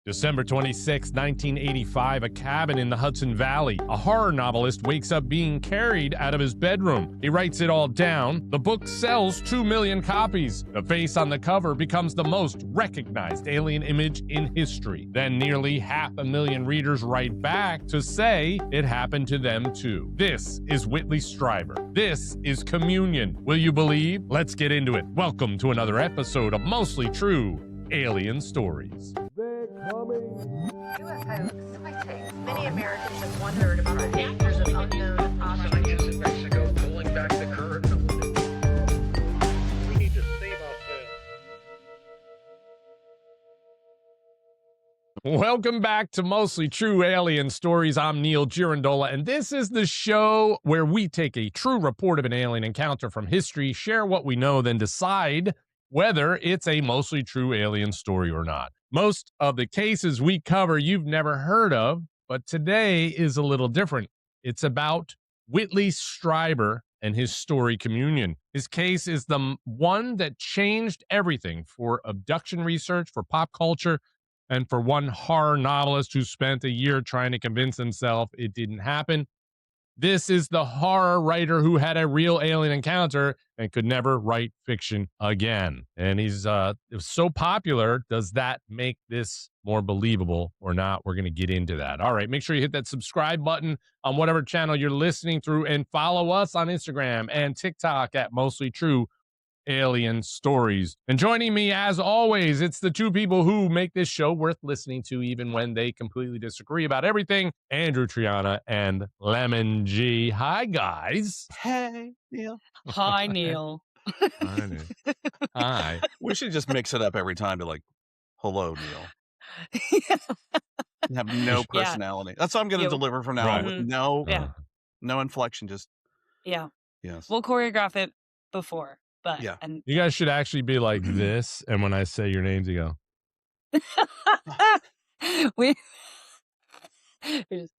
December 26, 1985, a cabin in the Hudson Valley. A horror novelist wakes up being carried out of his bedroom. He writes it all down. The book sells 2 million copies. The face on the cover becomes the most recognized alien image in history. Then nearly 500,000 readers write back to say it happened to them too. This is Whitley Strieber. This is Communion. Will you believe? Let's get into it. Welcome to another episode of Mostly True Alien Stories. UFO sightings. Many Americans have wondered about the dangers of unknown objects. Scientists in Mexico pulling back the curtain. We need to save ourselves. Welcome back to Mostly True Alien Stories. I'm Neal Girandola, and this is the show where we take a true report of an alien encounter from history, share what we know, then decide whether it's a mostly true alien story or not. Most of the cases we cover you've never heard of, but today is a little different. It's about Whitley Strieber and his story Communion. His case is the one that changed everything for abduction research, for pop culture, and for one horror novelist who spent a year trying to convince himself it didn't happen. This is the horror writer who had a real alien encounter and could never write fiction again. And he's so popular. Does that make this more believable or not? We're going to get into that. All right, make sure you hit that subscribe button on whatever channel you're listening through and follow us on Instagram and TikTok at Mostly True Alien Stories. And joining me as always, it's the two people who make this show worth listening to even when they completely disagree about everything, Andrew Triana and Lemon G. Hi, guys. Hey, Neal. Hi, Neal. Hi, Neil. Hi. We should just mix it up every time to like, hello, Neal. You have no personality. That's what I'm going to deliver from now on. Right. With no, Yeah. no inflection. Just Yeah. yes. We'll choreograph it before, but Yeah. and You guys should actually be like this, and when I say your names, you go, we just,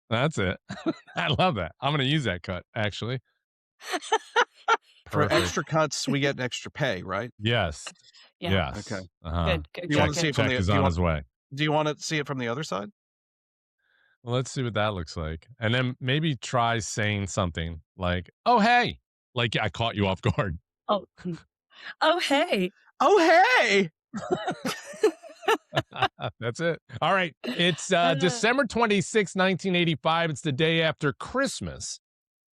that's it. I love that. I'm going to use that cut, actually. For Perfect. extra cuts, we get extra pay, right? Yes. yeah. Yes. Okay. Uh-huh. Good. You want to good. see it from Check the? is Do you, on want, his way. do you want to see it from the other side? Well, let's see what that looks like. And then maybe try saying something like, oh, hey, like I caught you off guard. Oh, hey. Oh, hey! That's it. All right. It's December 26, 1985. It's the day after Christmas.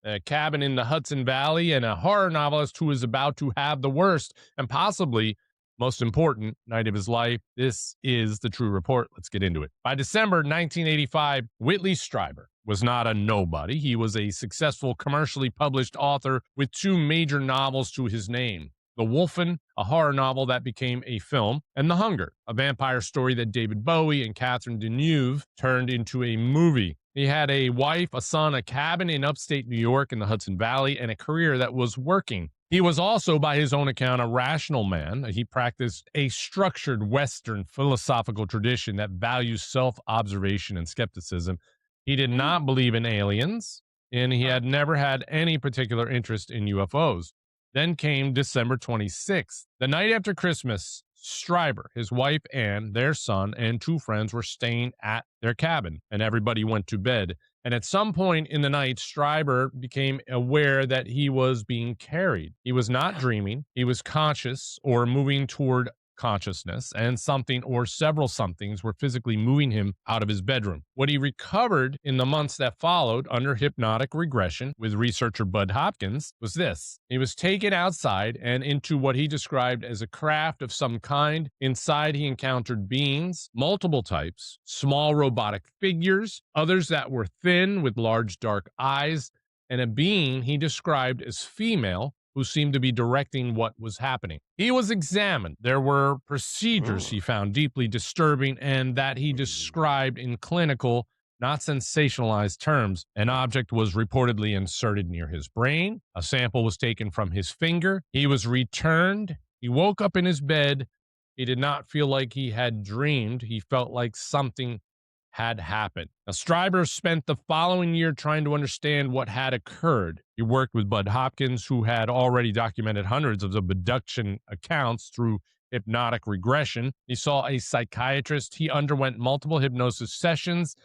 A cabin in the Hudson Valley and a horror novelist who is about to have the worst and possibly most important night of his life. This is the true report. Let's get into it. By December 1985, Whitley Strieber was not a nobody. He was a successful commercially published author with 2 major novels to his name. The Wolfen, a horror novel that became a film, and The Hunger, a vampire story that David Bowie and Catherine Deneuve turned into a movie. He had a wife, a son, a cabin in upstate New York in the Hudson Valley, and a career that was working. He was also, by his own account, a rational man. He practiced a structured Western philosophical tradition that values self-observation and skepticism. He did not believe in aliens, and he had never had any particular interest in UFOs. Then came December 26th. The night after Christmas, Strieber, his wife Anne, their son, and 2 friends were staying at their cabin, and everybody went to bed. And at some point in the night, Strieber became aware that he was being carried. He was not dreaming. He was conscious or moving toward consciousness, and something or several somethings were physically moving him out of his bedroom. What he recovered in the months that followed under hypnotic regression with researcher Bud Hopkins was this. He was taken outside and into what he described as a craft of some kind. Inside, he encountered beings, multiple types, small robotic figures, others that were thin with large dark eyes, and a being he described as female who seemed to be directing what was happening. He was examined. There were procedures he found deeply disturbing and that he described in clinical, not sensationalized terms. An object was reportedly inserted near his brain. A sample was taken from his finger. He was returned. He woke up in his bed. He did not feel like he had dreamed. He felt like something had happened. Now, Strieber spent the following year trying to understand what had occurred. He worked with Bud Hopkins, who had already documented hundreds of abduction accounts through Hypnotic Regression. He saw a psychiatrist. He underwent multiple hypnosis sessions,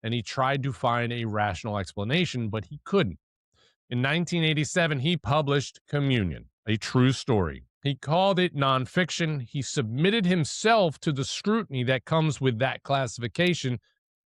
and he tried to find a rational explanation, but he couldn't. In 1987, he published Communion, a true story. He called it nonfiction. He submitted himself to the scrutiny that comes with that classification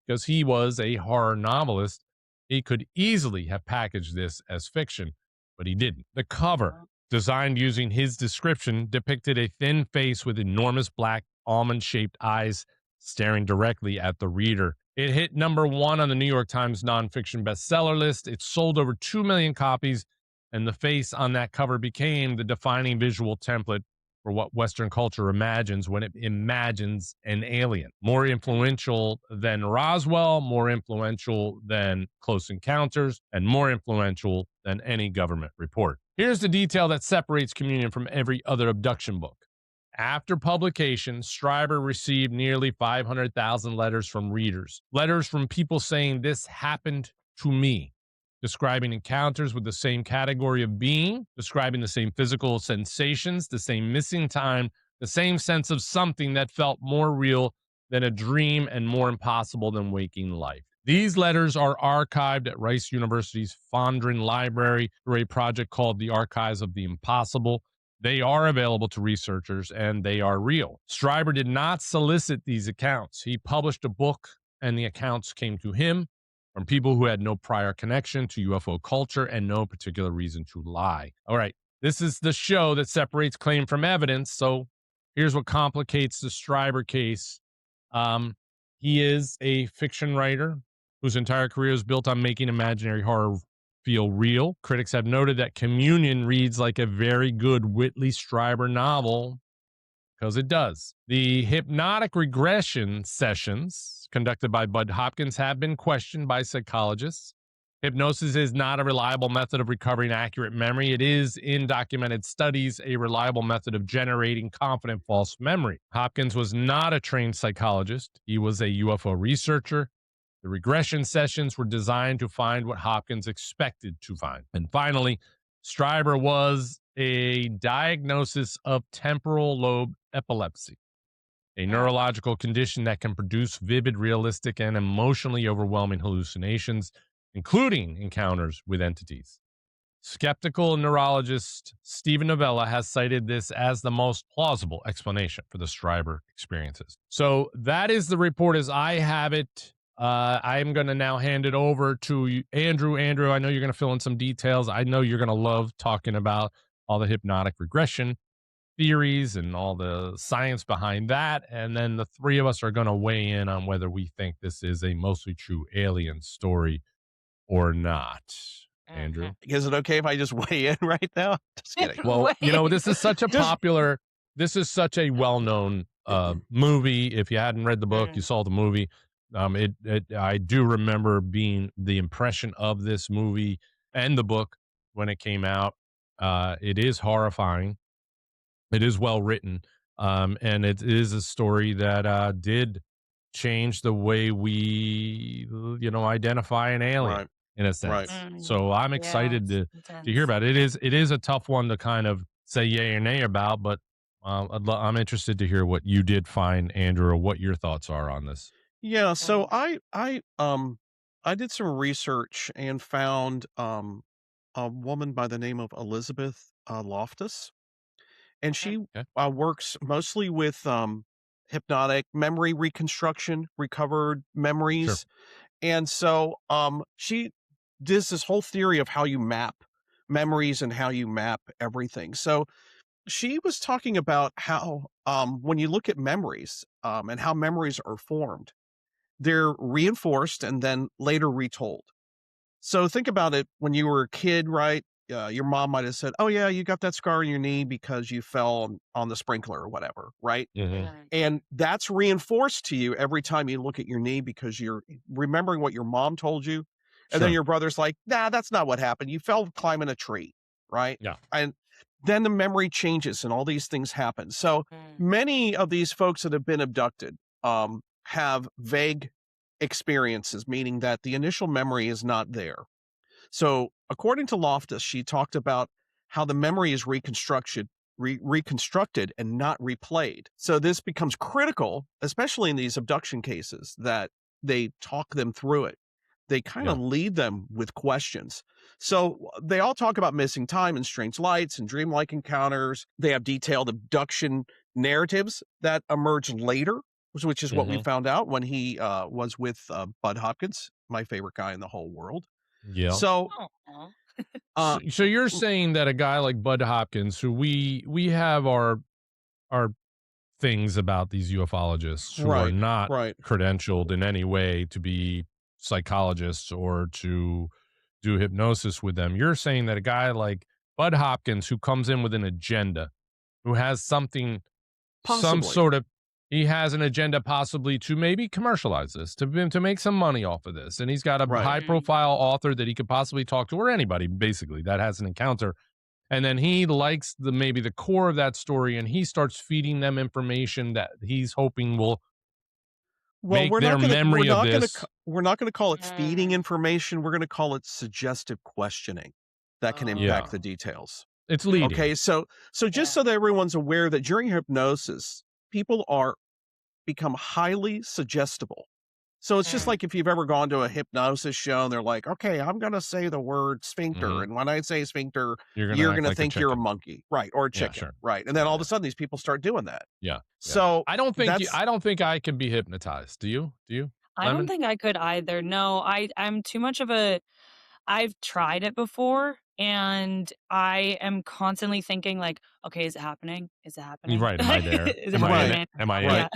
because he was a horror novelist. He could easily have packaged this as fiction, but he didn't. The cover, designed using his description, depicted a thin face with enormous black almond-shaped eyes staring directly at the reader. It hit #1 on the New York Times nonfiction bestseller list. It sold over 2 million copies, and the face on that cover became the defining visual template for what Western culture imagines when it imagines an alien. More influential than Roswell, more influential than Close Encounters, and more influential than any government report. Here's the detail that separates Communion from every other abduction book. After publication, Strieber received nearly 500,000 letters from readers. Letters from people saying, "This happened to me," describing encounters with the same category of being, describing the same physical sensations, the same missing time, the same sense of something that felt more real than a dream and more impossible than waking life. These letters are archived at Rice University's Fondren Library through a project called the Archives of the Impossible. They are available to researchers, and they are real. Strieber did not solicit these accounts. He published a book, and the accounts came to him from people who had no prior connection to UFO culture and no particular reason to lie. All right, this is the show that separates claim from evidence, so here's what complicates the Strieber case. He is a fiction writer whose entire career is built on making imaginary horror feel real. Critics have noted that Communion reads like a very good Whitley Strieber novel, because it does. The hypnotic regression sessions conducted by Bud Hopkins have been questioned by psychologists. Hypnosis is not a reliable method of recovering accurate memory. It is, in documented studies, a reliable method of generating confident false memory. Hopkins was not a trained psychologist. He was a UFO researcher. The regression sessions were designed to find what Hopkins expected to find. And finally, Strieber was a diagnosis of temporal lobe epilepsy, a neurological condition that can produce vivid, realistic, and emotionally overwhelming hallucinations, including encounters with entities. Skeptical neurologist Stephen Novella has cited this as the most plausible explanation for the Strieber experiences. So that is the report as I have it. I'm going to now hand it over to Andrew. Andrew, I know you're going to fill in some details. I know you're going to love talking about all the hypnotic regression theories and all the science behind that. And then the three of us are going to weigh in on whether we think this is a mostly true alien story or not. Andrew? Is it okay if I just weigh in right now? Just kidding. Well, you know, this is such a popular, this is such a well-known movie. If you hadn't read the book, you saw the movie. I do remember being the impression of this movie and the book when it came out. It is horrifying. It is well written. And it is a story that did change the way we, identify an alien. Right. In a sense. Mm. So I'm excited Yeah, to hear about it. It is a tough one to kind of say yay or nay about, but I'm interested to hear what you did find, Andrew, or what your thoughts are on this. Yeah, so I did some research and found a woman by the name of Elizabeth Loftus, and she works mostly with hypnotic memory reconstruction, recovered memories. Sure. And so she does this whole theory of how you map memories and how you map everything. So she was talking about how when you look at memories and how memories are formed, they're reinforced and then later retold. So think about it when you were a kid, right? Your mom might have said, "Oh yeah, you got that scar on your knee because you fell on the sprinkler or whatever," right? Mm-hmm. And that's reinforced to you every time you look at your knee because you're remembering what your mom told you. And then your brother's like, "Nah, that's not what happened. You fell climbing a tree," right? Yeah. And then the memory changes and all these things happen. So many of these folks that have been abducted have vague experiences, meaning that the initial memory is not there. So according to Loftus, she talked about how the memory is reconstructed reconstructed and not replayed. So this becomes critical, especially in these abduction cases, that they talk them through it. They kind of lead them with questions. So they all talk about missing time and strange lights and dreamlike encounters. They have detailed abduction narratives that emerge later, which is what we found out when he was with Bud Hopkins, my favorite guy in the whole world. Yeah. So, so you're saying that a guy like Bud Hopkins, who we have our things about these ufologists who are not credentialed in any way to be psychologists or to do hypnosis with them. You're saying that a guy like Bud Hopkins, who comes in with an agenda, who has something, some sort of, he has an agenda possibly to maybe commercialize this, to make some money off of this. And he's got a high profile author that he could possibly talk to, or anybody basically that has an encounter. And then he likes maybe the core of that story, and he starts feeding them information that he's hoping will make their memory of this. We're not going to call it feeding information. We're going to call it suggestive questioning that can impact the details. It's leading. Okay, so just so that everyone's aware that during hypnosis, people become highly suggestible. So it's just like if you've ever gone to a hypnosis show and they're like, okay, I'm going to say the word sphincter. And when I say sphincter, you're going to think you're a monkey, right? Or a chicken, right? And then all of a sudden these people start doing that. Yeah. So I don't think I can be hypnotized. Do you? I don't think I could either. No, I'm too much of I've tried it before, and I am constantly thinking like, okay, is it happening? Is it happening? Right. Am I there? Is am it I in it? Am I in it?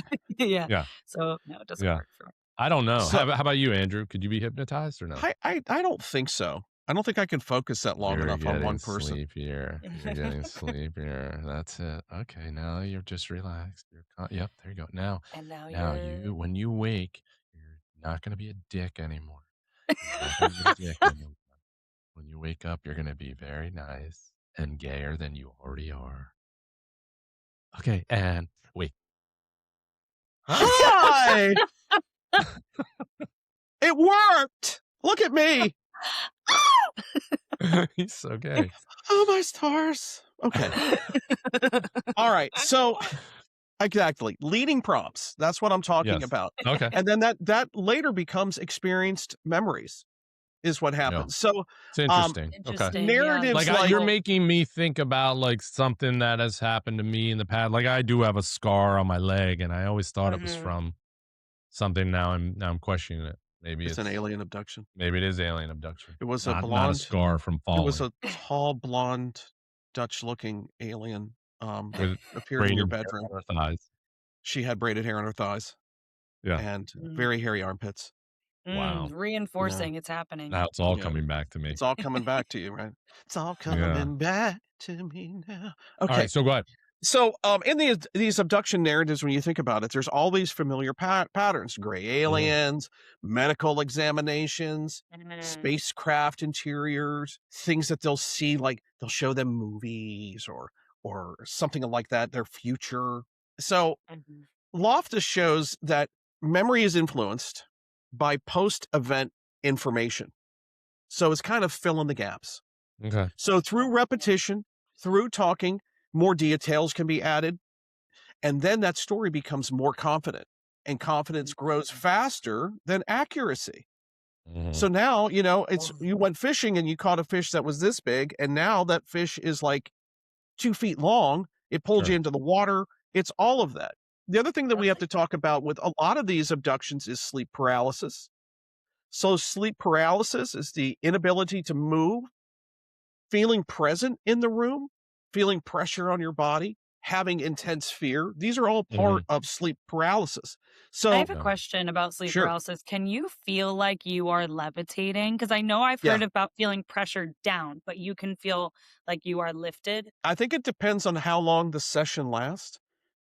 Yeah. So no, it doesn't work for me. I don't know. So, how about you, Andrew? Could you be hypnotized or no? I don't think so. I don't think I can focus that long enough on one person. Sleepier. You're getting sleepier. That's it. Okay, now you're just relaxed. Yep, there you go. Now when you wake, you're not going to be a dick anymore. When you wake up, you're going to be very nice and gayer than you already are. Okay, and wait. Hi! It worked! Look at me! He's so gay. Oh, my stars. Okay. All right. So, exactly. Leading prompts. That's what I'm talking about. Okay. And then that later becomes experienced memories is what happens. So, it's interesting. Okay. Narratives like you're making me think about like something that has happened to me in the past. Like I do have a scar on my leg, and I always thought it was from something. Now I'm questioning it. Maybe it's an alien abduction. Maybe it is alien abduction. It was not a scar from falling. It was a tall, blonde, Dutch-looking alien that appeared in your bedroom. Hair on her thighs. She had braided hair on her thighs. Yeah. And very hairy armpits. Wow. Reinforcing it's happening. Now it's all coming back to me. It's all coming back to you, right? It's all coming back to me now. Okay. All right, so go ahead. So in these abduction narratives, when you think about it, there's all these familiar patterns: gray aliens, medical examinations, spacecraft interiors, things that they'll see, like they'll show them movies or something like that, their future. So Loftus shows that memory is influenced by post-event information. So it's kind of fill in the gaps. Okay. So through repetition, through talking, more details can be added. And then that story becomes more confident, and confidence grows faster than accuracy. So now, you went fishing and you caught a fish that was this big. And now that fish is like 2 feet long. It pulled you into the water. It's all of that. The other thing that we have to talk about with a lot of these abductions is sleep paralysis. So sleep paralysis is the inability to move, feeling present in the room, feeling pressure on your body, having intense fear. These are all part of sleep paralysis. So I have a question about sleep paralysis. Can you feel like you are levitating? Because I know I've heard about feeling pressured down, but you can feel like you are lifted. I think it depends on how long the session lasts.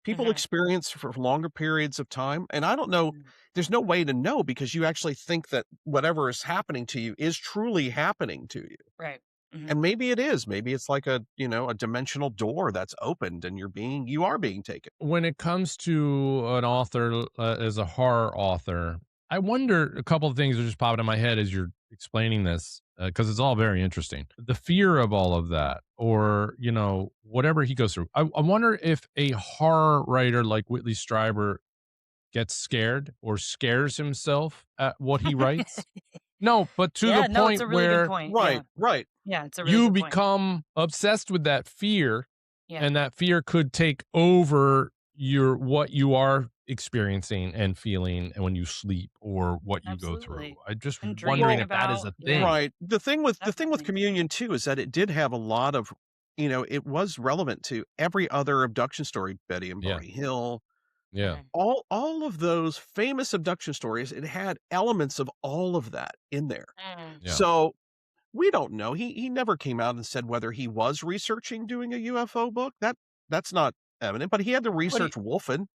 People experience for longer periods of time. And I don't know, there's no way to know because you actually think that whatever is happening to you is truly happening to you. Right. And maybe it is. Maybe it's like a dimensional door that's opened and you are being taken. When it comes to an author as a horror author, I wonder, a couple of things are just popping in my head as you're explaining this. because it's all very interesting. The fear of all of that, or, you know, whatever he goes through. I wonder if a horror writer like Whitley Strieber gets scared or scares himself at what he writes. No, but to Yeah, the no, it's point a really good where point. Right, right. Yeah, it's a really you good point. become obsessed with that fear, Yeah. and that fear could take over what you are experiencing and feeling and when you sleep or what you go through. Absolutely. I just And wondering dreaming if that is a about- yeah. thing. Right. The thing with Definitely. Communion too is that it did have a lot of, you know, it was relevant to every other abduction story, Betty and Yeah. Barney Hill, Yeah. all of those famous abduction stories. It had elements of all of that in there. Yeah. So we don't know. He never came out and said whether he was researching doing a UFO book. That's not evident. But he had to research Wolfen.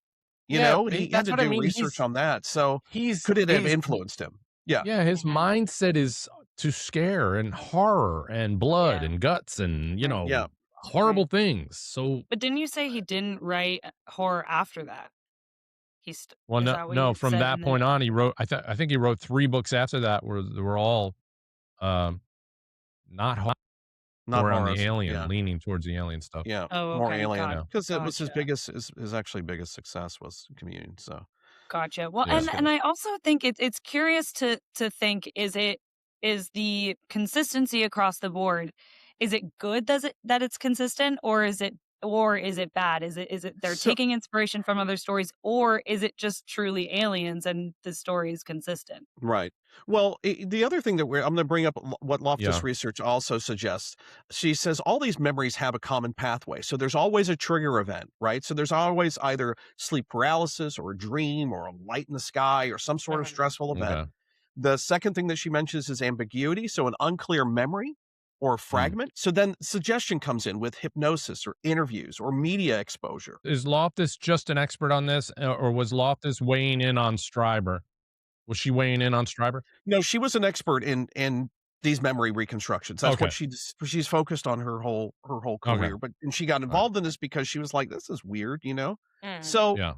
You Yeah, know, he- he had that's to what I do mean. research on that. So Could it have influenced him? Yeah. Yeah, his mindset is to scare and horror and blood Yeah. and guts and, you know, Yeah. horrible things. So, But didn't you say he didn't write horror after that? well, is no, that what no. you From said that in the- point on, he wrote. I think he wrote 3 books after that, where they were all, not horror, Not more on horrors. the alien, Yeah. leaning towards the alien stuff. Yeah. Oh, More okay, alien. got- Because it was his gotcha. biggest, his actually biggest success was Communion. So Gotcha. Well, Yeah. and I also think it's curious to think, is the consistency across the board, is it good that it's consistent, or is it bad? Is it they're So- taking inspiration from other stories, or is it just truly aliens and the story is consistent? Right. Well, the other thing that I'm going to bring up what Loftus Yeah. research also suggests. She says all these memories have a common pathway. So there's always a trigger event, right? So there's always either sleep paralysis or a dream or a light in the sky or some sort of stressful event. Okay. The second thing that she mentions is ambiguity. So an unclear memory or a fragment. So then suggestion comes in with hypnosis or interviews or media exposure. Is Loftus just an expert on this, or was Loftus weighing in on Strieber? Was she weighing in on Strieber? No, she was an expert in these memory reconstructions. That's Okay. what she's focused on her whole career. But and she got involved in this because she was like, this is weird, you know? So Yeah.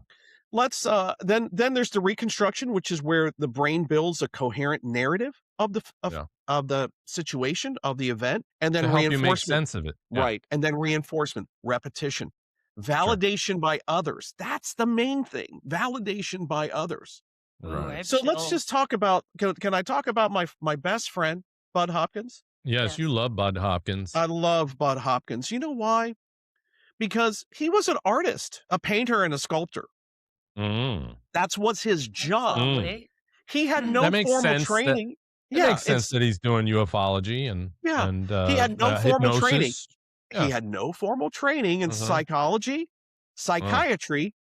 let's then there's the reconstruction, which is where the brain builds a coherent narrative of the situation, of the event, and then To help you make reinforcement. sense of it. Yeah. Right. And then reinforcement, repetition, validation by others. That's the main thing. Validation by others. Ooh, I Right. have So let's chills. just talk about, can I talk about my best friend, Bud Hopkins? Yes, you Yes. love Bud Hopkins. I love Bud Hopkins. You know why? Because he was an artist, a painter and a sculptor. That's what's his job. Lovely. He had no That makes formal sense. training. It makes sense that he's doing ufology and Yeah. and He had no formal training. hypnosis. Yeah. He had no formal training in Uh-huh. psychology, psychiatry,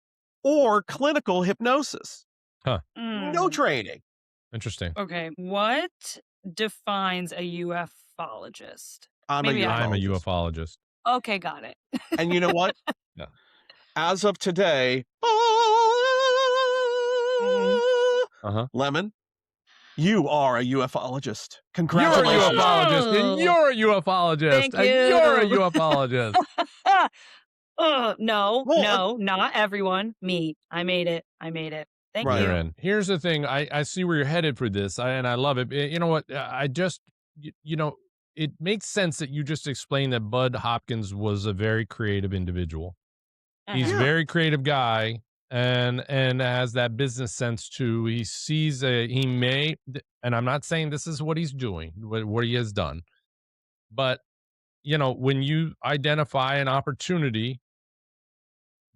or clinical hypnosis. No Mm. training. Interesting. Okay, what defines a ufologist? I'm Maybe a I- I'm a ufologist. ufologist. Okay, got it. And you know what? Yeah. As of today, Uh-huh. Lemon, you are a ufologist. You're a Congratulations. ufologist, Oh. and you're a ufologist, Thank and you're a you. ufologist. No, Well, no, not everyone. Me. I made it. Thank Right. you. You're in. Here's the thing. I see where you're headed for this, and I love it. You know what? I just, you know, it makes sense that you just explained that Bud Hopkins was a very creative individual. He's a Yeah. very creative guy, and has that business sense too. He sees he may, and I'm not saying this is what he's doing, what he has done, but you know, when you identify an opportunity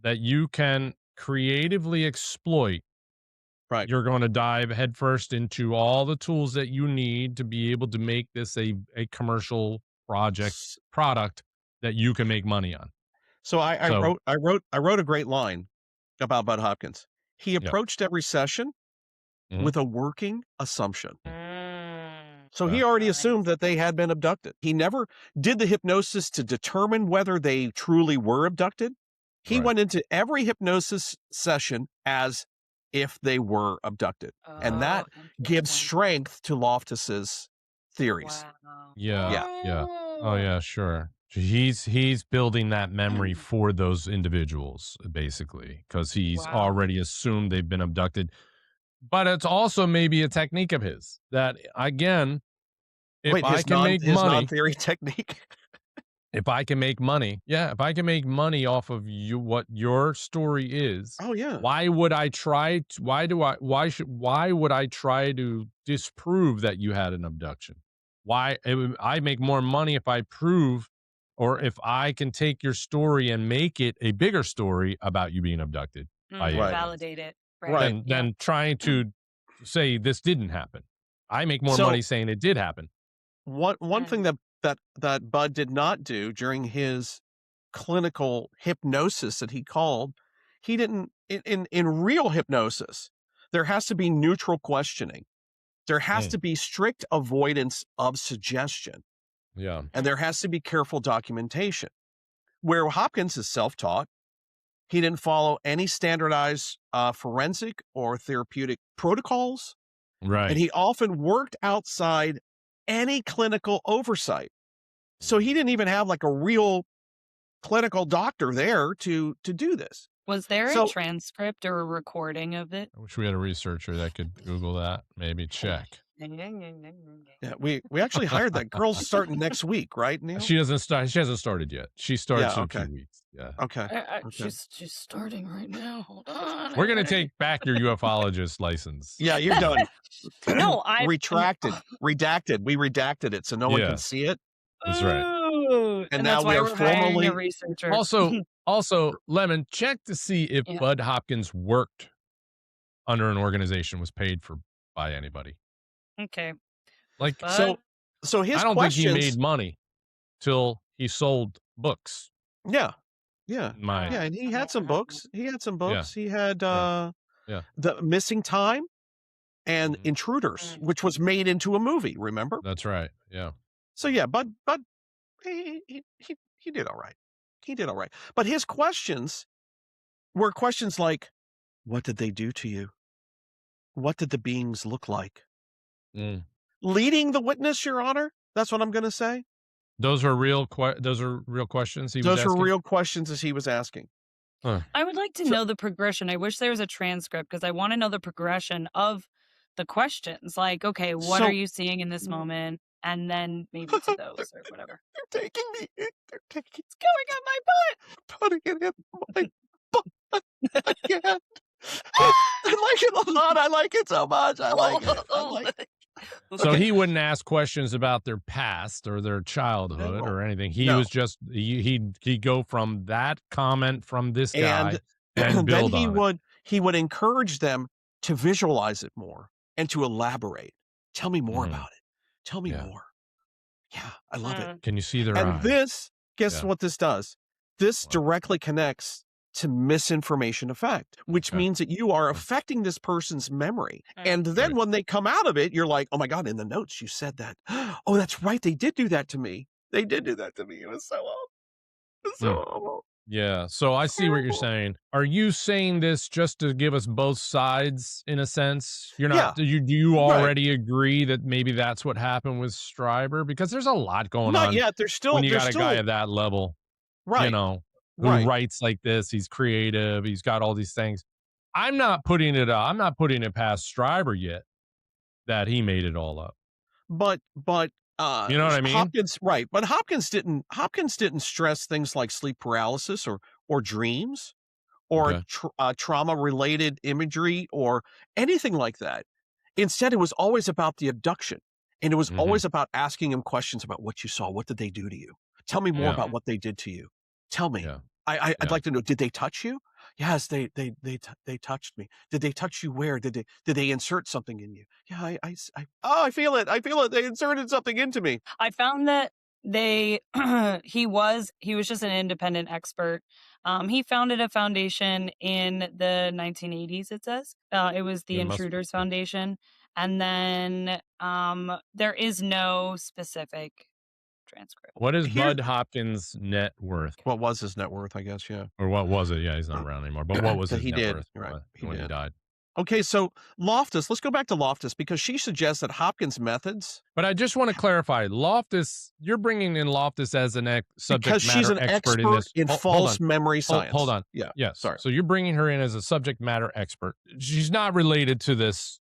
that you can creatively exploit, Right. you're going to dive headfirst into all the tools that you need to be able to make this a commercial product that you can make money on. So I wrote a great line about Bud Hopkins. He approached every session Mhm. with a working assumption. Mm. So he Yeah. already Nice. assumed that they had been abducted. He never did the hypnosis to determine whether they truly were abducted. He Right. went into every hypnosis session as if they were abducted. And that Oh, gives interesting. strength to Loftus's theories. Wow. Yeah. Oh yeah, sure. He's building that memory for those individuals, basically, because he's Wow. already assumed they've been abducted. But it's also maybe a technique of his that, again, if Wait, I can make his money, non-theory technique. if I can make money, if I can make money off of you, what your story is, Oh yeah. why would I try to, why would I try to disprove that you had an abduction? I make more money if I prove, or if I can take your story and make it a bigger story about you being abducted by aliens, Validate it. Right. than trying to say this didn't happen. I make more So- money saying it did happen. One thing that Bud did not do during his clinical hypnosis that he called, he didn't in real hypnosis, there has to be neutral questioning. There has to be strict avoidance of suggestion, Yeah. and there has to be careful documentation. Where Hopkins is self-taught, he didn't follow any standardized forensic or therapeutic protocols, Right. and he often worked outside any clinical oversight. So he didn't even have like a real clinical doctor there to do this. Was there So- a transcript or a recording of it? I wish we had a researcher that could Google that, maybe check. Yeah, we actually hired that girl starting next week, right, Neil? She hasn't started yet. She starts Yeah, in okay. 2 weeks. Yeah. Okay. She's starting right now. Hold on. We're going to take back your ufologist license. Yeah, you're done. No, I retracted, redacted. We redacted it so no one Yeah. can see it. That's right. Ooh, And that's now why we are we're hiring formally- a researcher. Also, Lemon, check to see if Yeah. Bud Hopkins worked under an organization, was paid for by anybody. Okay. Like, Bud? So his I don't questions. think he made money till he sold books. Yeah, Yeah, and he had some books. He had Yeah. The Missing Time and Mhm. Intruders, which was made into a movie. Remember? that's right. Yeah, So yeah, Bud, he did all right. He did all right. But his questions were questions like, "What did they do to you? What did the beings look like?" Mm. Leading the witness, Your Honor. That's what I'm going to say. Those are real. Those are real questions. He was Those were asking? real questions as he was asking. I would like to know the progression. I wish there was a transcript because I want to know the progression of the questions. Like, okay, what So- are you seeing in this moment? And then maybe to those or whatever. They're taking me. They're taking. It's going on my butt. Putting it in my butt again. I like it a lot. I like it so much. I like it. I like it. So Okay. he wouldn't ask questions about their past or their childhood or anything. He No. was just he'd go from that comment from this guy And and then build he would encourage them to visualize it more and to elaborate. Tell me more Mhm. about it. Tell me Yeah. more. Yeah, I love it. Can you see their And eyes? this, guess Yeah. what this does? This What? directly connects to misinformation effect, which Okay. means that you are affecting this person's memory. And then Right. when they come out of it, you're like, oh my God, in the notes you said that. Oh, that's right. They did do that to me. They did do that to me. It was so awful. It was so awful. Yeah. So I see what you're Terrible. saying. Are you saying this just to give us both sides in a sense? You're not. Do you Right. already agree that maybe that's what happened with Strieber? Because there's a lot going Not on yet. There's still, when you there's got a still, guy at that level. right. You know, who Right. writes like this. He's creative. He's got all these things. I'm not putting it past Strieber yet that he made it all up. But You know what I mean? Hopkins, right? But Hopkins didn't stress things like sleep paralysis or dreams or Okay. trauma related imagery or anything like that. Instead, it was always about the abduction, and it was Mhm. always about asking him questions about what you saw. What did they do to you? Tell me more Yeah. about what they did to you. Tell me. Yeah. I'd Yeah. like to know. Did they touch you? Yes, they touched me. Did they touch you? Where did they insert something in you? Yeah, I feel it. I feel it. They inserted something into me. I found that they he was just an independent expert. He founded a foundation in the 1980s. It says it was the It must be. Intruders Foundation, and then there is no specific transcript. What is Here- Bud Hopkins' net worth? What was his net worth? I guess. Yeah. Or what was it? Yeah, he's not around anymore. But what was That his he net did, worth right, when he did. died? Okay, so Loftus. Let's go back to Loftus because she suggests that Hopkins' methods, But I just want to clarify, Loftus, you're bringing in Loftus as an subject because matter she's an expert expert in this. in Hold false on. memory science. Hold on. Yeah. Yes. Sorry. So you're bringing her in as a subject matter expert. She's not related to this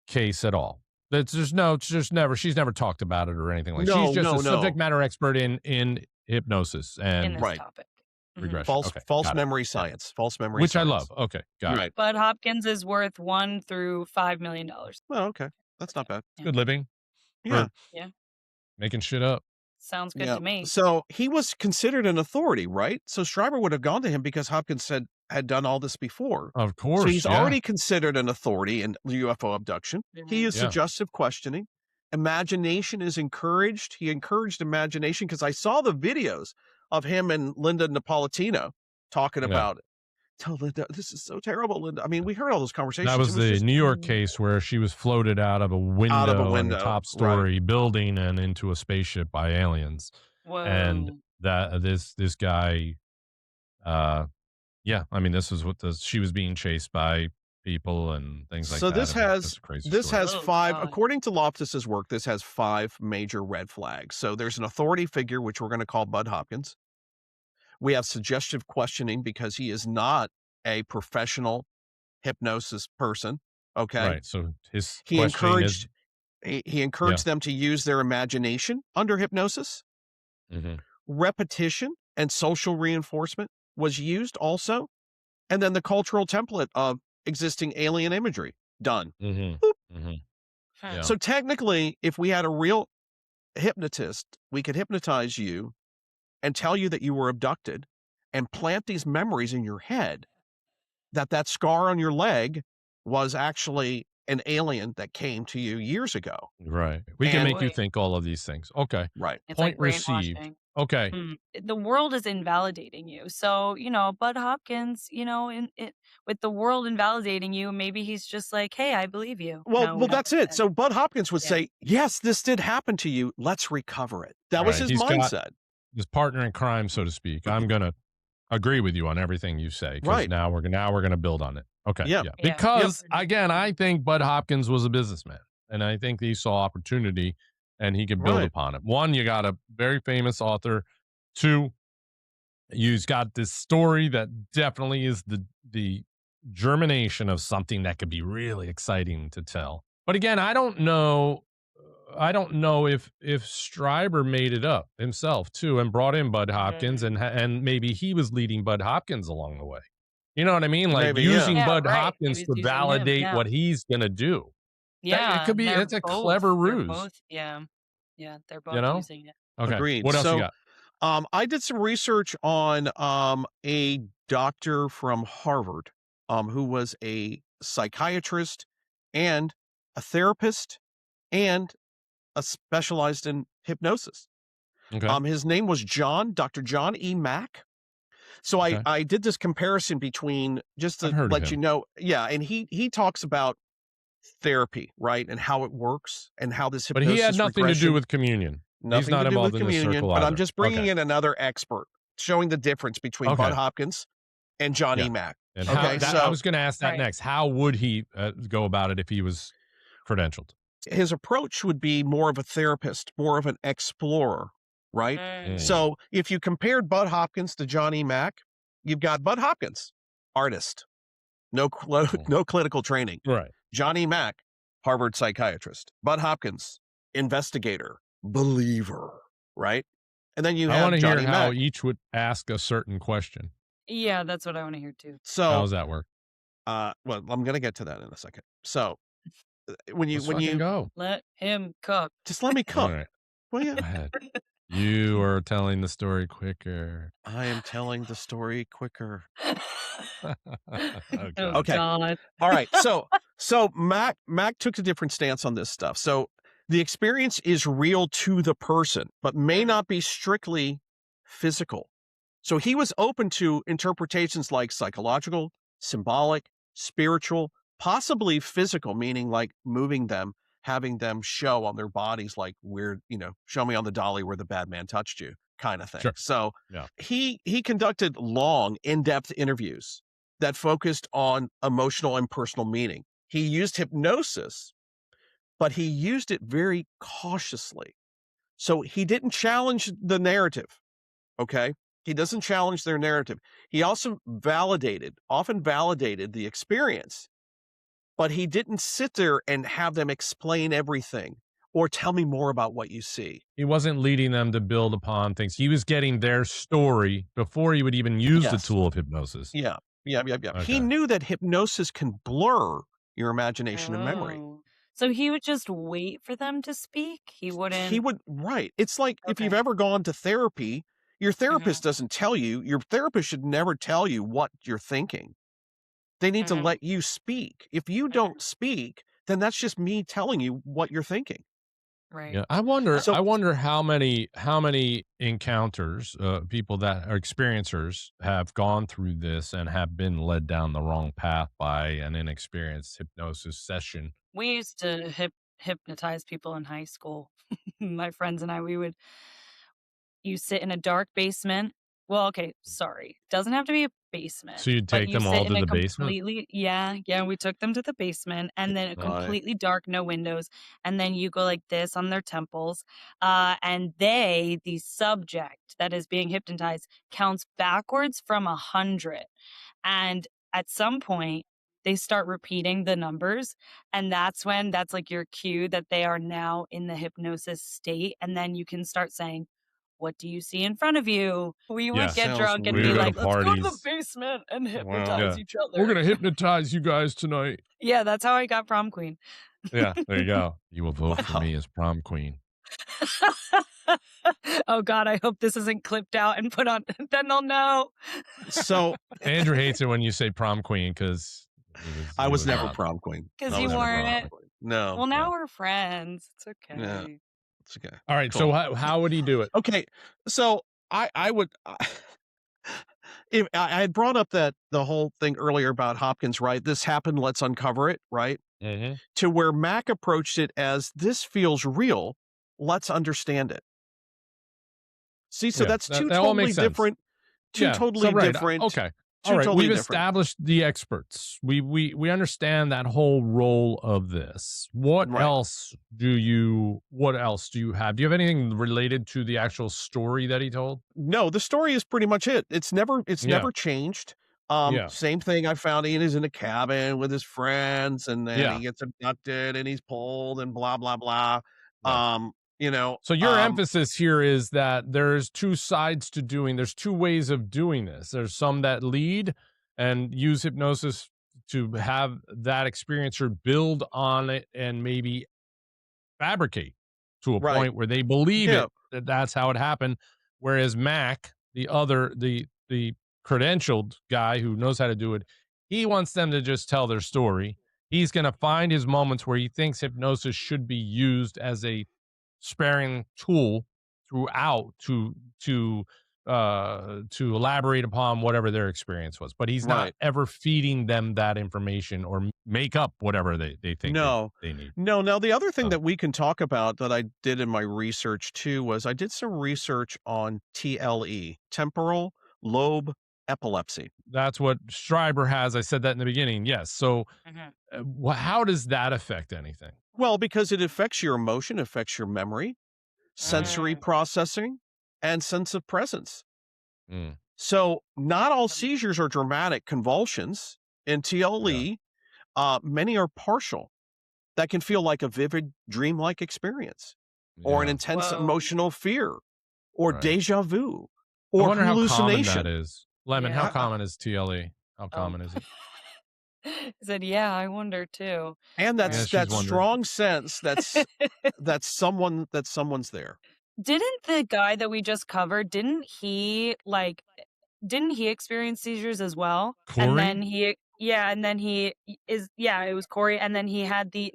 case at all. She's never talked about it or anything like that. No, She's just no, a subject no. matter expert in hypnosis in and this Right. topic. regression. False Okay, false got it. memory Yeah. science. False memory Which I science. love. Okay, got it. Right. Bud Hopkins is worth $1 through $5 million. Well, okay. That's not bad. Good living Yeah. for Yeah. making shit up. Sounds good Yeah. to me. So he was considered an authority, right? So Strieber would have gone to him because Hopkins had done all this before. Of course. So he's yeah. already considered an authority in UFO abduction. He is Yeah. suggestive questioning. Imagination is encouraged. He encouraged imagination because I saw the videos of him and Linda Napolitano talking Yeah. about it. Tell Linda, this is so terrible, Linda. I mean, we heard all those conversations. That was It the just New York case where she was floated out of a window, out of a on the window. top Right. story building and into a spaceship by aliens. Whoa. And that this guy, yeah, I mean, this is what she was being chased by people and things like So that. this I mean, has that's a crazy this story. has Oh, 5, God. according to Loftus's work, this has 5 major red flags. So there's an authority figure, which we're going to call Bud Hopkins. We have suggestive questioning because he is not a professional hypnosis person. Okay. Right. So his He questioning encouraged he encouraged them to use their imagination under hypnosis. Mhm. Repetition and social reinforcement was used also. And then the cultural template of existing alien imagery done. Mhm. Boop. Mhm. Huh. Yeah. So technically, if we had a real hypnotist, we could hypnotize you and tell you that you were abducted and plant these memories in your head that scar on your leg was actually an alien that came to you years ago. Right. We can And- make you Wait. think all of these things. Okay. Right. It's Point like received. brainwashing. Okay. The world is invalidating you. So, Bud Hopkins, with the world invalidating you, maybe he's just like, hey, I believe you. Well, No, that's it. So Bud Hopkins would Yeah. say, yes, this did happen to you. Let's recover it. That was Right. his He's got- mindset. His partner in crime, so to speak. I'm gonna agree with you on everything you say because Right. now we're gonna build on it. Okay. Yep. Yeah. Because Yep. again, I think Bud Hopkins was a businessman, and I think he saw opportunity, and he could build Right. upon it. One, you got a very famous author. Two, you've got this story that definitely is the germination of something that could be really exciting to tell. But again, I don't know if Strieber made it up himself too and brought in Bud Hopkins and maybe he was leading Bud Hopkins along the way. You know what I mean? Like Maybe, yeah. using Yeah, Bud right. Hopkins He to was using him, validate yeah. what he's gonna do. Yeah. it could be- they're it's a both- clever they're ruse. both- yeah. Yeah. They're both know? using it. Okay. Agreed. What else So- you got? I did some research on a doctor from Harvard who was a psychiatrist and a therapist and specialized in hypnosis. Okay. His name was Dr. John E. Mack. So Okay. I did this comparison between just I've to heard of let him. you know. Yeah, and he talks about therapy, right, and how it works and how this But hypnosis he had nothing to regression- do with communion. Nothing He's not to do involved with in this communion, circle but I'm either. just bringing Okay. in another expert, showing the difference between Bud Okay. Hopkins and John Yeah. E. Mack. And Okay, I so- was going to ask that Right. next. How would he go about it if he was credentialed? His approach would be more of a therapist, more of an explorer, right? Mm. So if you compared Bud Hopkins to John E. Mack, you've got Bud Hopkins, artist, no clinical training. Right. John E. Mack, Harvard psychiatrist. Bud Hopkins, investigator, believer, right? And then you I have want to hear John E. how Mack. each would ask a certain question. Yeah, that's what I want to hear too. How So, does that work? well, I'm going to get to that in a second. So, when you Let's fucking go. Let him cook. just let me All cook. right. Will you? Go ahead. You are telling the story quicker. I am telling the story quicker. Oh, Okay. God. All right. So Mac took a different stance on this stuff. So the experience is real to the person, but may not be strictly physical. So he was open to interpretations like psychological, symbolic, spiritual, possibly physical, meaning like moving them, having them show on their bodies like weird, show me on the dolly where the bad man touched you kind of thing. Sure. So Yeah. he conducted long, in-depth interviews that focused on emotional and personal meaning. He used hypnosis, but he used it very cautiously. So he didn't challenge the narrative, okay? He doesn't challenge their narrative. He also often validated the experience, but he didn't sit there and have them explain everything or tell me more about what you see. He wasn't leading them to build upon things. He was getting their story before he would even use the Yes. tool of hypnosis. Yeah. He Okay. knew that hypnosis can blur your imagination and memory. Oh. So he would just wait for them to speak? He wouldn't. He would, right. It's like if you've Okay. ever gone to therapy, your therapist doesn't tell you, your therapist should never tell you what you're thinking. They need to let you speak. If you don't speak, then that's just me telling you what you're thinking. Right. Yeah, I wonder So- how many encounters, people that are experiencers have gone through this and have been led down the wrong path by an inexperienced hypnosis session. We used to hypnotize people in high school. My friends and I, you sit in a dark basement. Well, okay, sorry. Doesn't have to be a basement. So you'd but take you them sit all in to a the basement? completely, yeah, we took them to the basement, and then a Right. completely dark, no windows, and then you go like this on their temples, and the subject that is being hypnotized, counts backwards from 100, and at some point they start repeating the numbers, and that's like your cue that they are now in the hypnosis state, and then you can start saying, what do you see in front of you? We would Yeah. get Sounds drunk and weird. be We would go like, to let's go to the parties. basement and Wow. hypnotize Yeah. each other. We're gonna hypnotize you guys tonight. Yeah, that's how I got prom queen. Yeah, there you go. You will vote for Wow. me as prom queen. Oh God, I hope this isn't clipped out and put on. Then they'll know. So Andrew hates it when you say prom queen because I was never not. prom queen. 'Cause I you was never prom weren't. queen. No. Well, now yeah. we're friends. It's okay. Yeah. It's okay. All right, Cool. so how would he do it? Okay. So I would if I had brought up that the whole thing earlier about Hopkins, right? This happened, let's uncover it, right? Mm-hmm. To where Mac approached it as this feels real, let's understand it. See, so Yeah, that's two that all totally makes sense. different, two Yeah, totally so right, different. Okay. Two All right, totally we've different. established the experts. We understand that whole role of this. What Right. else do you have? Do you have anything related to the actual story that he told? No, the story is pretty much it. It's never Yeah. changed. Yeah. Same thing. I found Ian is in a cabin with his friends, and then Yeah. he gets abducted and he's pulled and blah blah blah. Yeah. So your emphasis here is that there's two sides to there's two ways of doing this. There's some that lead and use hypnosis to have that experiencer build on it and maybe fabricate to a Right. point where they believe Yeah. that that's how it happened. Whereas Mac, the credentialed guy who knows how to do it, he wants them to just tell their story. He's going to find his moments where he thinks hypnosis should be used as a sparing tool throughout to elaborate upon whatever their experience was, but he's not Right. ever feeding them that information or make up whatever they think No. they need. No, now the other thing Oh. that we can talk about that I did in my research too was I did some research on TLE, temporal lobe epilepsy. That's what Strieber has. I said that in the beginning. Yes. So how does that affect anything? Well, because it affects your emotion, affects your memory, sensory processing, and sense of presence. Mm. So not all seizures are dramatic convulsions. In TLE, many are partial. That can feel like a vivid, dreamlike experience, or an Yeah. intense Whoa. emotional fear, or Right. deja vu, I or wonder how common hallucination. that is. Lemon, Yeah. how common is TLE? How Oh. common is it? I said, yeah, I wonder too. And Yeah, that's she's that wondering. strong sense that's someone's there. Didn't the guy that we just covered, didn't he experience seizures as well? Corey? And then it was Corey. And then he had it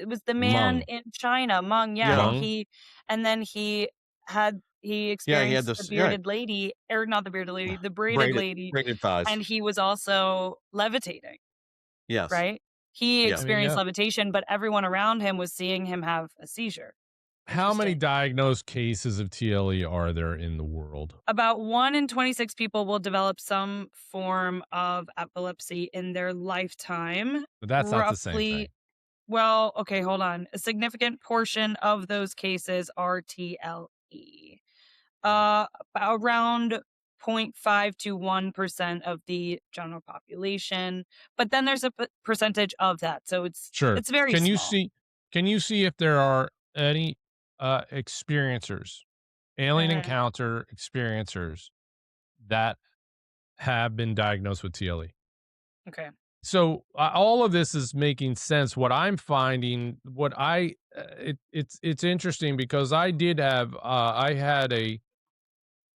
was the man Meng. in China, Meng. Yeah. Yeah. And he experienced this- the bearded lady, or not the bearded lady, the braided lady. Braided thighs. And he was also levitating, Yes. right? He Yeah. experienced yeah. levitation, but everyone around him was seeing him have a seizure. How many Interesting. diagnosed cases of TLE are there in the world? About 1 in 26 people will develop some form of epilepsy in their lifetime. But that's not the same thing. Well, okay, hold on. A significant portion of those cases are TLE. Around 0.5 to 1% of the general population, but then there's a percentage of that, so it's very Can you small. see if there are any experiencers, alien Mhm. encounter experiencers that have been diagnosed with TLE? Okay. So all of this is making sense. What I'm finding, it's interesting because I had a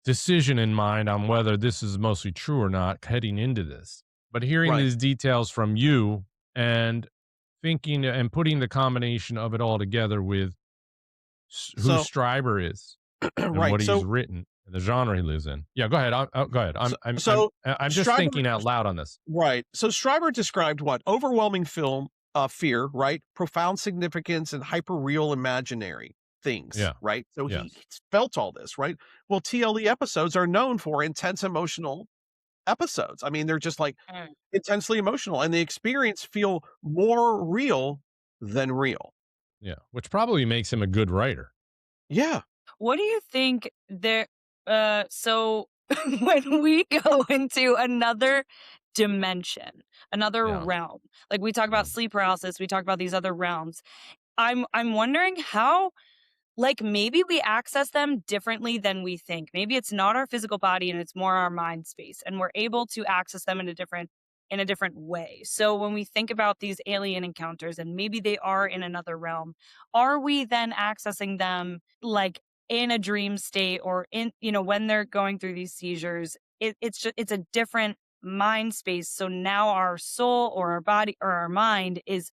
decision in mind on whether this is mostly true or not heading into this. But hearing Right. these details from you and thinking and putting the combination of it all together with who So Strieber is and right. what he's written and the genre he lives in. Yeah, go ahead. Go ahead. So so I'm just Stryber thinking out loud on this. right. So Stryber described what? Overwhelming fear, right? Profound significance and hyper-real imaginary things, Yeah. right? So Yes. he felt all this, right? Well, TLE episodes are known for intense emotional episodes. I mean, they're just like Mm. intensely emotional, and the experience feel more real than real. Yeah, which probably makes him a good writer. Yeah. What do you think there so when we go into another dimension, another Yeah. realm, like we talk about sleep paralysis, we talk about these other realms. I'm wondering how, like, maybe we access them differently than we think. Maybe it's not our physical body and it's more our mind space, and we're able to access them in a different way. So when we think about these alien encounters and maybe they are in another realm, are we then accessing them like in a dream state, or in, when they're going through these seizures? It's a different mind space. So now our soul or our body or our mind is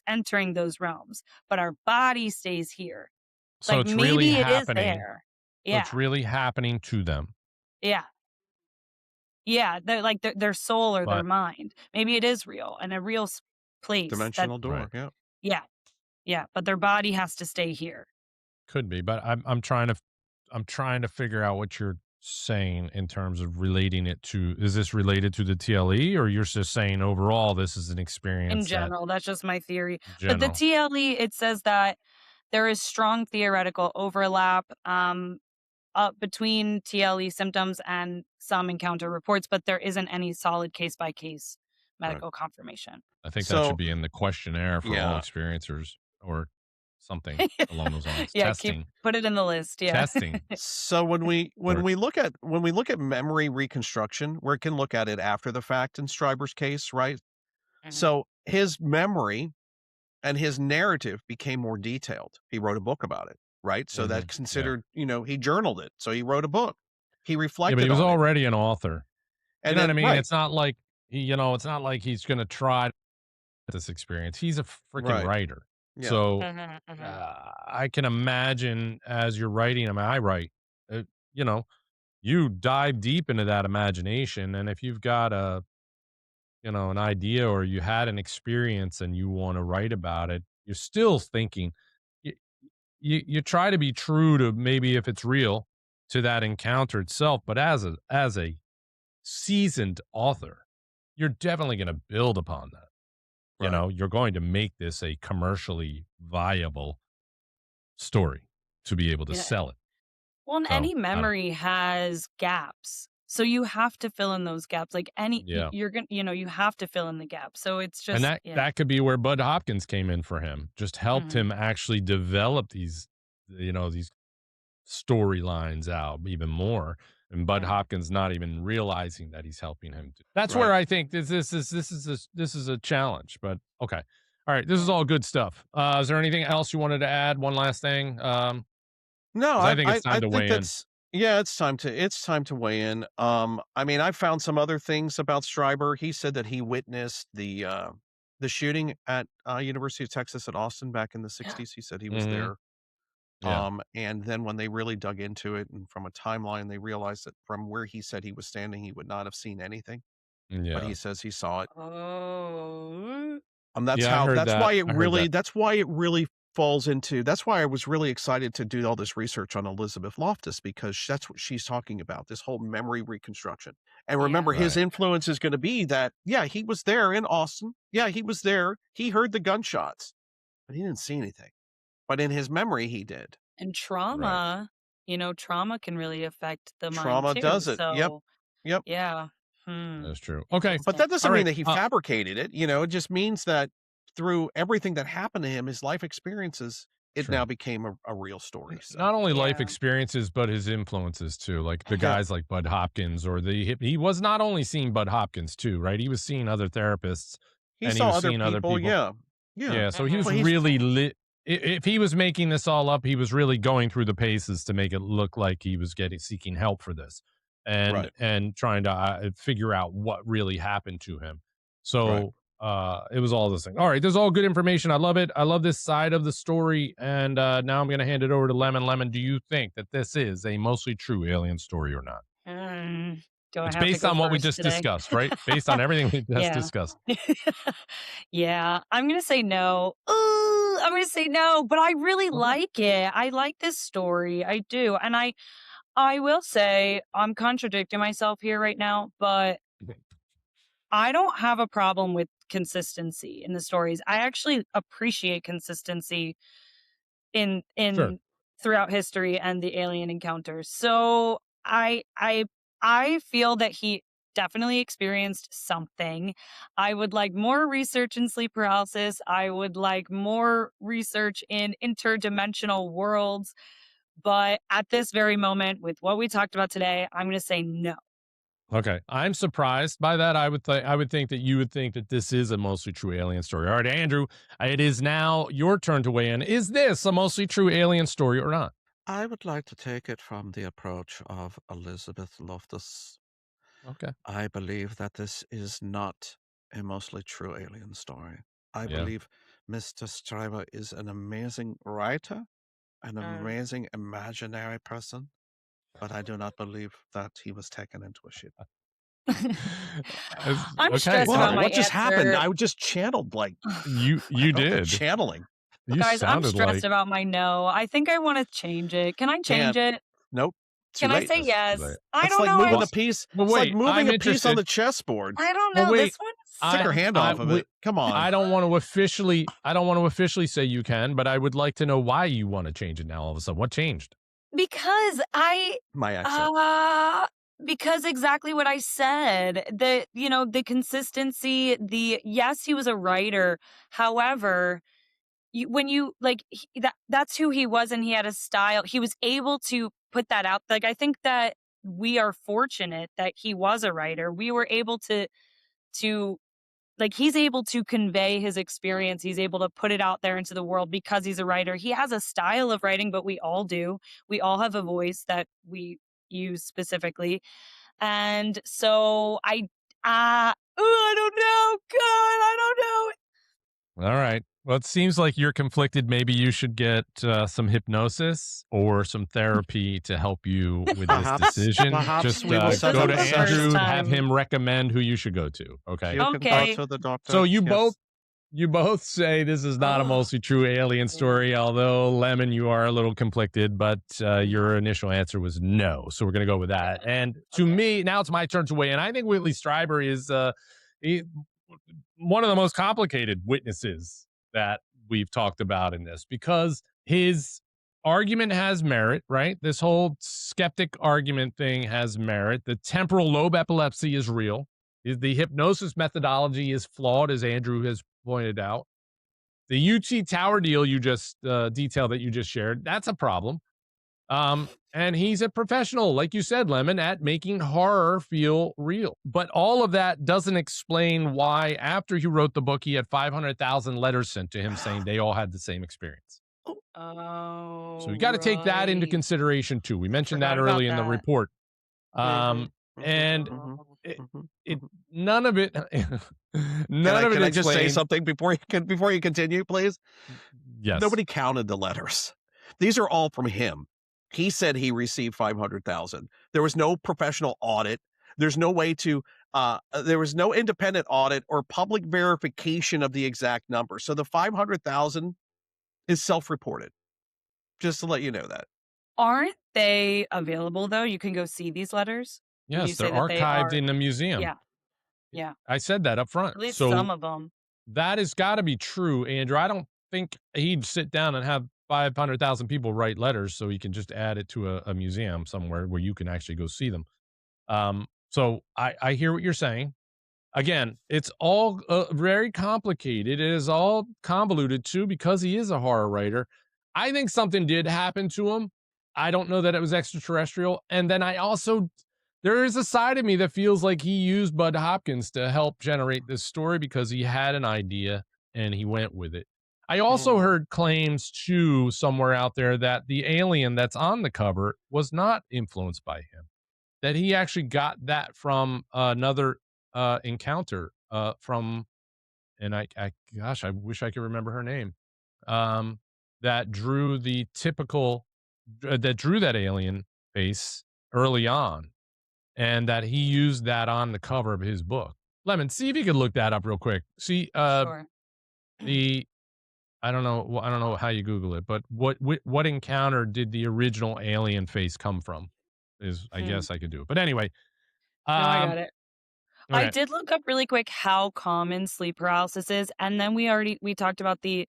entering those realms, but our body stays here. So Like, it's really maybe it is happening. there. So Yeah. it's really happening to them. Yeah. Yeah. They're like their soul or their But mind. Maybe it is real and a real place that, Dimensional door. Right. Yeah. yeah. Yeah. But their body has to stay here. Could be, but I'm trying to figure out what you're saying in terms of relating it to, is this related to the TLE, or you're just saying overall this is an In experience that general, that's just my theory. in But the general. TLE, it says that there is strong theoretical overlap between TLE symptoms and some encounter reports, but there isn't any solid case by case Right. medical confirmation. I think that So should be in the questionnaire for all yeah. experiencers or something along those lines. Yeah, Testing. put it in the list. Yeah. Testing. So when we Or look at memory reconstruction, we can look at it after the fact in Stryber's case, right? Mhm. So his memory and his narrative became more detailed. He wrote a book about it, right? So that's yeah. considered, he journaled it. So he wrote a book. He Yeah, but reflected he was on it. already an author. You And know what I then mean? right, It's not like it's not like he's going to try this experience. He's a freaking right. writer. Yeah. So Mhm, mhm. I can imagine as you're writing, I mean, I write, you know, you dive deep into that imagination. And if you've got an idea, or you had an experience and you want to write about it, you're still thinking, you, you try to be true to, maybe if it's real, to that encounter itself. But as a seasoned author, you're definitely going to build upon that. Right. You're going to make this a commercially viable story to be able to Yeah. sell it. Well, and So, any memory has gaps. So you have to fill in those gaps. Like yeah. you're going to, you have to fill in the gaps. So it's just, And that could be where Bud Hopkins came in for him. Just helped Mhm. him actually develop these storylines out even more. And Bud Mhm. Hopkins not even realizing that he's helping him. That's Right. where I think this is a challenge. But okay, all right, this is all good stuff. Is there anything else you wanted to add? One last thing. No, 'Cause I think it's time to think weigh in. it's time to weigh in. I mean, I found some other things about Stryber. He said that he witnessed the shooting at University of Texas at Austin back in the 60s. He said he was Mhm. there. Yeah, And then when they really dug into it and from a timeline, they realized that from where he said he was standing, he would not have seen anything, but yeah, he says he saw it. Oh. yeah. I heard That's that. why it I heard really that. that's why it really falls into that's why I was really excited to do all this research on Elizabeth Loftus, because that's what she's talking about, this whole memory reconstruction. And remember, Yeah. his Right. influence is going to be that, yeah, he was there in Austin. Yeah, he was there. He heard the gunshots, but he didn't see anything. But in his memory, he did. And Right. trauma trauma can really affect the mind Trauma too. does it. Yep. So Yep. yeah. That's true. Okay. But that doesn't All mean right. that he fabricated it. It just means that through everything that happened to him, his life experiences, it True. now became a real story. So. Not only life Yeah. experiences, but his influences too. Like the guys like Bud Hopkins or he was not only seeing Bud Hopkins too, right? He was seeing other therapists. He and saw he was other seeing people. other people. Yeah. Yeah. Yeah. So he was Well, he's- really lit. If he was making this all up, he was really going through the paces to make it look like he was seeking help for this, and Right. and trying to figure out what really happened to him. So it was all this thing. All right, there's all good information. I love it. I love this side of the story. And now I'm going to hand it over to Lemon. Lemon, do you think that this is a mostly true alien story or not? Do I It's have to based go on what we first just today? discussed, right? Based on everything we just Yeah. discussed. Yeah, I'm gonna say no. I'm gonna say no, but I really like it. I like this story. I do. And I will say I'm contradicting myself here right now, but I don't have a problem with consistency in the stories. I actually appreciate consistency in Sure. throughout history and the alien encounters. So I feel that he definitely experienced something. I would like more research in sleep paralysis. I would like more research in interdimensional worlds. But at this very moment, with what we talked about today, I'm going to say no. Okay, I'm surprised by that. I would think that you would think that this is a mostly true alien story. All right, Andrew, it is now your turn to weigh in. Is this a mostly true alien story or not? I would like to take it from the approach of Elizabeth Loftus. Okay. I believe that this is not a mostly true alien story. I Yeah. believe Mr. Strieber is an amazing writer, an amazing imaginary person, but I do not believe that he was taken into a ship. I'm stressed about my What just happened? answer. I just channeled like You I felt like did. channeling. You Guys, I'm sounded stressed like about my no. I think I want to change it. Can I change it? Nope. Too Can I late. say yes? late. I It's don't like know. moving I, a piece. Well, It's like wait, moving I'm a piece on interested. the chessboard. I don't Well, know. wait, This one's Stick your hand off of it. Come on. I don't want to officially say you can, but I would like to know why you want to change it now all of a sudden. What changed? because My accent. because exactly what I said. The consistency, yes, he was a writer. However, that's who he was, and he had a style. He was able to put that out. Like, I think that we are fortunate that he was a writer. We were able to like, he's able to convey his experience. He's able to put it out there into the world because he's a writer. He has a style of writing, but we all do. We all have a voice that we use specifically. And so I don't know. God, I don't know. All right. Well, it seems like you're conflicted. Maybe you should get some hypnosis or some therapy to help you with this decision. perhaps Just we will set go up to a session. Andrew, First have time. him recommend who you should go to. Okay. You can Okay. talk to the doctor. So you yes. both say this is not a mostly true alien story, although Lemon, you are a little conflicted, but your initial answer was no. So we're going to go with that. And to me, now it's my turn to weigh in. I think Whitley Strieber is one of the most complicated witnesses that we've talked about in this, because his argument has merit, right? This whole skeptic argument thing has merit. The temporal lobe epilepsy is real. The hypnosis methodology is flawed, as Andrew has pointed out. The UT Tower deal you just detail that you just shared, that's a problem. And he's a professional, like you said, Lemon, at making horror feel real. But all of that doesn't explain why, after he wrote the book, he had 500,000 letters sent to him saying they all had the same experience. Oh, So we got to take that into right. consideration too. We mentioned that Forgot about early in the that. report. Mhm. And Mhm. it none of it Can I just say explains- something before you continue, please? Yes. Nobody counted the letters. These are all from him. He said he received 500,000. There was no professional audit. There's no way to, there was no independent audit or public verification of the exact number. So the 500,000 is self-reported. Just to let you know that. Aren't they available though? You can go see these letters. You Yes, say they're that they archived are- in the museum. Yeah. Yeah. I said that up front. At least So some of them. that has got to be true, Andrew. I don't think he'd sit down and have 500,000 people write letters, so he can just add it to a museum somewhere where you can actually go see them. So I hear what you're saying. Again, it's all very complicated. It is all convoluted too because he is a horror writer. I think something did happen to him. I don't know that it was extraterrestrial. And then there is a side of me that feels like he used Bud Hopkins to help generate this story because he had an idea and he went with it. I also heard claims too somewhere out there that the alien that's on the cover was not influenced by him, that he actually got that from another encounter from, and I wish I could remember her name, that drew the typical, that drew that alien face early on, and that he used that on the cover of his book. Lemon, see if you could look that up real quick. See, Sure. I don't know how you Google it, but what encounter did the original alien face come from? I guess I could do it, but anyway. No, I got it. I Okay. did look up really quick how common sleep paralysis is, and then we talked about the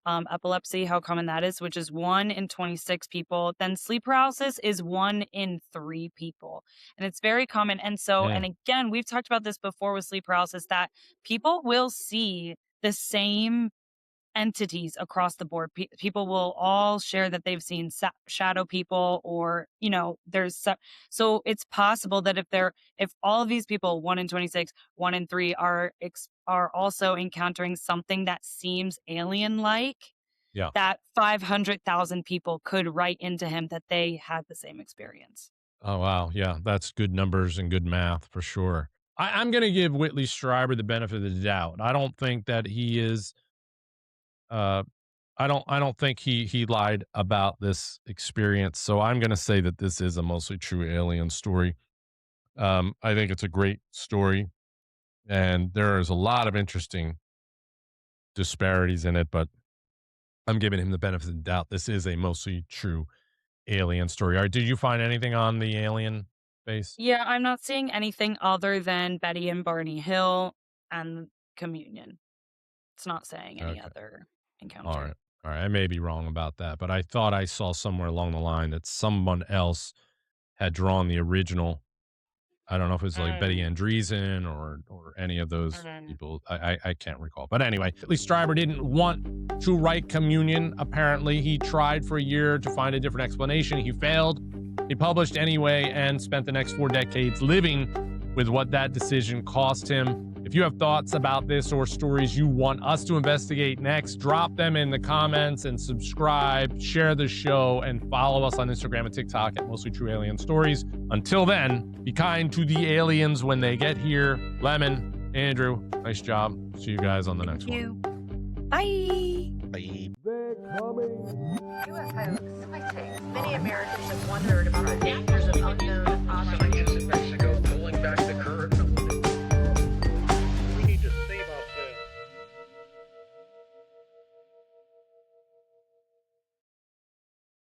epilepsy, how common that is, which is 1 in 26 people. Then sleep paralysis is 1 in 3 people, and it's very common. And so, Yeah. and again, we've talked about this before with sleep paralysis, that people will see the same entities across the board. People will all share that they've seen shadow people, or so it's possible that if all of these people, 1 in 26, 1 in 3 are also encountering something that seems alien like, Yeah. that 500,000 people could write into him that they had the same experience. Oh, wow. Yeah, that's good numbers and good math for sure. I'm going to give Whitley Strieber the benefit of the doubt. I don't think that he is. I don't think he lied about this experience. So I'm going to say that this is a mostly true alien story. I think it's a great story, and there is a lot of interesting disparities in it, but I'm giving him the benefit of the doubt. This is a mostly true alien story. All right, did you find anything on the alien base? Yeah, I'm not seeing anything other than Betty and Barney Hill and Communion. It's not saying any Okay. other encounter. All right. All right. I may be wrong about that, but I thought I saw somewhere along the line that someone else had drawn the original. I don't know if it was like Betty Andreessen or any of those people. I can't recall. But anyway, Whitley Strieber didn't want to write Communion. Apparently, he tried for a year to find a different explanation. He failed. He published anyway and spent the next 4 decades living with what that decision cost him. If you have thoughts about this or stories you want us to investigate next, drop them in the comments and subscribe, share the show, and follow us on Instagram and TikTok at Mostly True Alien Stories. Until then, be kind to the aliens when they get here. Lemon, Andrew, nice job. See you guys on the next one. Bye. Bye. UFO sightings. Many Americans have wondered about the dangers of unknown objects.